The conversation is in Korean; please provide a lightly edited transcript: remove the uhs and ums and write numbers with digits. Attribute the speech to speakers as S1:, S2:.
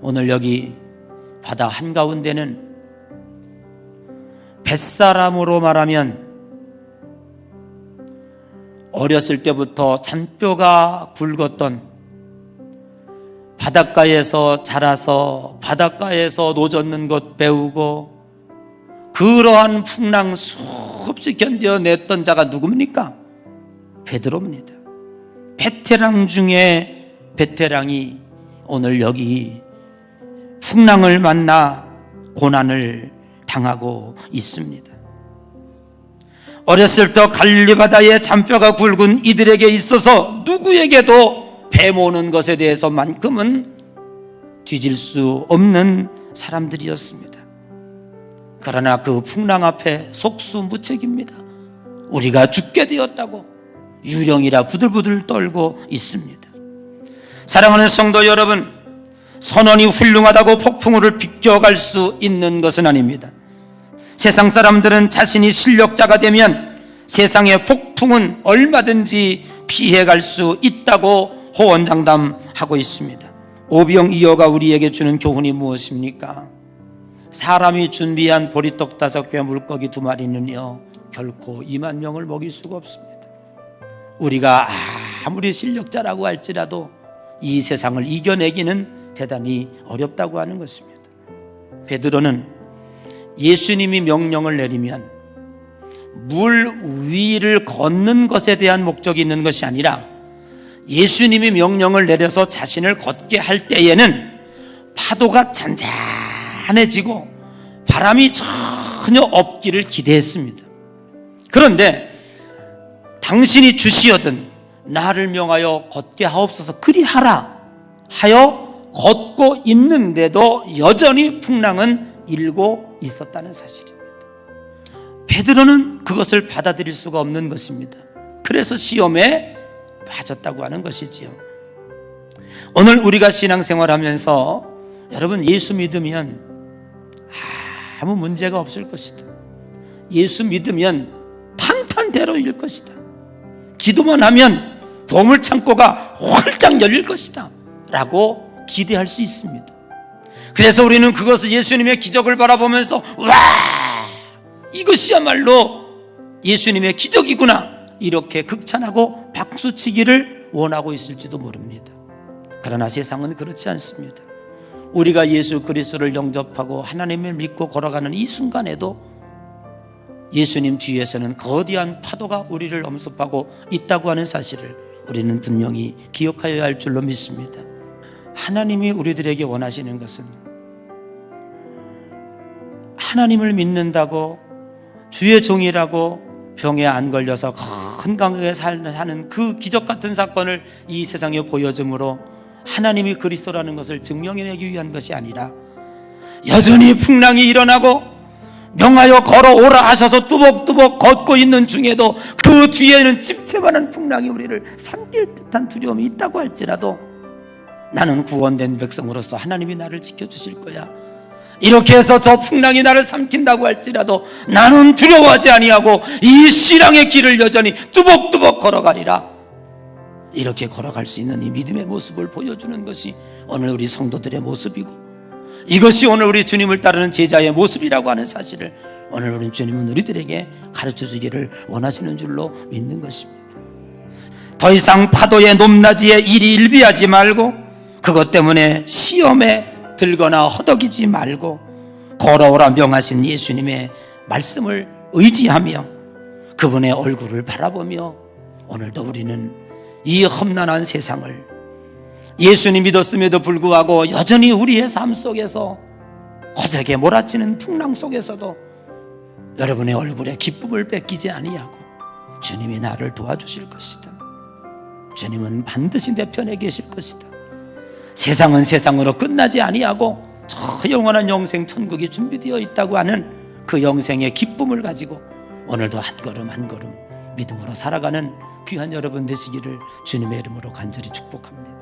S1: 오늘 여기 바다 한가운데는 뱃사람으로 말하면 어렸을 때부터 잔뼈가 굵었던, 바닷가에서 자라서 바닷가에서 노젓는 것 배우고 그러한 풍랑 수없이 견뎌냈던 자가 누굽니까? 베드로입니다. 베테랑 중에 베테랑이 오늘 여기 풍랑을 만나 고난을 당하고 있습니다. 어렸을 때 갈릴리 바다에 잔뼈가 굵은 이들에게 있어서 누구에게도 배 모는 것에 대해서만큼은 뒤질 수 없는 사람들이었습니다. 그러나 그 풍랑 앞에 속수무책입니다. 우리가 죽게 되었다고 유령이라 부들부들 떨고 있습니다. 사랑하는 성도 여러분, 선원이 훌륭하다고 폭풍우를 비껴갈 수 있는 것은 아닙니다. 세상 사람들은 자신이 실력자가 되면 세상의 폭풍은 얼마든지 피해갈 수 있다고 호언장담하고 있습니다. 오병이어가 우리에게 주는 교훈이 무엇입니까? 사람이 준비한 보리떡 5개, 물고기 2마리는요 결코 2만 명을 먹일 수가 없습니다. 우리가 아무리 실력자라고 할지라도 이 세상을 이겨내기는 대단히 어렵다고 하는 것입니다. 베드로는 예수님이 명령을 내리면 물 위를 걷는 것에 대한 목적이 있는 것이 아니라 예수님이 명령을 내려서 자신을 걷게 할 때에는 파도가 잔잔해지고 바람이 전혀 없기를 기대했습니다. 그런데 당신이 주시거든 나를 명하여 걷게 하옵소서 그리하라 하여 걷고 있는데도 여전히 풍랑은 일고 있었다는 사실입니다. 베드로는 그것을 받아들일 수가 없는 것입니다. 그래서 시험에 빠졌다고 하는 것이지요. 오늘 우리가 신앙생활하면서 여러분 예수 믿으면 아무 문제가 없을 것이다. 예수 믿으면 탄탄대로일 것이다. 기도만 하면 보물창고가 활짝 열릴 것이다 라고 기대할 수 있습니다. 그래서 우리는 그것을 예수님의 기적을 바라보면서 와 이것이야말로 예수님의 기적이구나 이렇게 극찬하고 박수치기를 원하고 있을지도 모릅니다. 그러나 세상은 그렇지 않습니다. 우리가 예수 그리스도를 영접하고 하나님을 믿고 걸어가는 이 순간에도 예수님 뒤에서는 거대한 파도가 우리를 엄습하고 있다고 하는 사실을 우리는 분명히 기억하여야 할 줄로 믿습니다. 하나님이 우리들에게 원하시는 것은 하나님을 믿는다고 주의 종이라고 병에 안 걸려서 건강하게 사는 그 기적 같은 사건을 이 세상에 보여줌으로 하나님이 그리스도라는 것을 증명해내기 위한 것이 아니라 여전히 풍랑이 일어나고 명하여 걸어오라 하셔서 뚜벅뚜벅 걷고 있는 중에도 그 뒤에는 찝찝한 풍랑이 우리를 삼킬 듯한 두려움이 있다고 할지라도 나는 구원된 백성으로서 하나님이 나를 지켜주실 거야 이렇게 해서 저 풍랑이 나를 삼킨다고 할지라도 나는 두려워하지 아니하고 이 신앙의 길을 여전히 뚜벅뚜벅 걸어가리라 이렇게 걸어갈 수 있는 이 믿음의 모습을 보여주는 것이 오늘 우리 성도들의 모습이고 이것이 오늘 우리 주님을 따르는 제자의 모습이라고 하는 사실을 오늘 우리 주님은 우리들에게 가르쳐주기를 원하시는 줄로 믿는 것입니다. 더 이상 파도의 높낮이에 일희일비하지 말고 그것 때문에 시험에 들거나 허덕이지 말고 걸어오라 명하신 예수님의 말씀을 의지하며 그분의 얼굴을 바라보며 오늘도 우리는 이 험난한 세상을 예수님 믿었음에도 불구하고 여전히 우리의 삶 속에서 거세게 몰아치는 풍랑 속에서도 여러분의 얼굴에 기쁨을 뺏기지 아니하고 주님이 나를 도와주실 것이다. 주님은 반드시 내 편에 계실 것이다. 세상은 세상으로 끝나지 아니하고 저 영원한 영생 천국이 준비되어 있다고 하는 그 영생의 기쁨을 가지고 오늘도 한 걸음 한 걸음 믿음으로 살아가는 귀한 여러분 되시기를 주님의 이름으로 간절히 축복합니다.